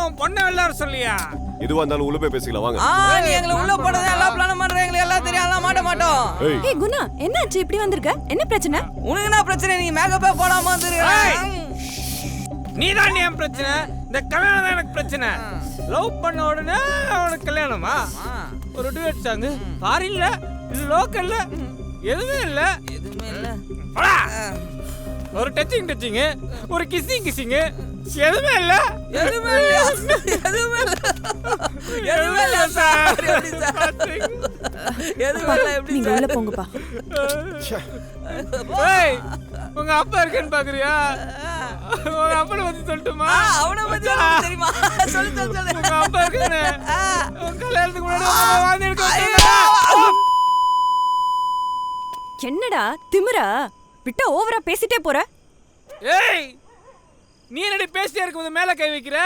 உன் பொண்ணை வெளில வர சொல்லியா? எதுவா இருந்தாலும் உள்ள போய் பேசிக்கலாம் வாங்க. நீ எங்களை உள்ள போறதே எல்லாம் பிளான் பண்ற, எங்களுக்கு எல்லாம் தெரியும், எல்லாம் மாட்ட மாட்டோம். ஏய் குணா, என்னாச்சு இப்படி வந்திருக்க? என்ன பிரச்சனை? உனக்கு என்ன பிரச்சனை? நீ மேக்கப்பே போடாம வந்துருக்க. நீதான் என் பிரச்சனை. இந்த கல்யாணம் தான் எனக்கு பிரச்சனை. லவ் பண்ண உடனே அவனுக்கு கல்யாணமா? ஒரு டுயட் சாங் ஃபாரின்ல இல்ல லோக்கல்ல எதுவுமே இல்ல. ஒரு டச்சிங் ஒரு கிஸ்ஸிங் எதுவுமே இல்ல. நீங்க உள்ள போங்கப்பா. உங்க அப்பா இருக்கேன்னு பாக்குறியா? உங்க அப்பனை பத்தி சொல்லட்டுமா? அவனை பத்தி தெரியுமா? சொல்லு. உங்க அப்பா இருக்கேன்னு உங்க கல்யாணத்துக்கு முன்னாடி வாழ்ந்து இருக்க. என்னடா திமிரா? விட்டா ஓவரா பேசிட்டே போற. ஏய், நீ என்னடி பேசிட்டே இருக்கும்போது மேல கை வைக்கிற?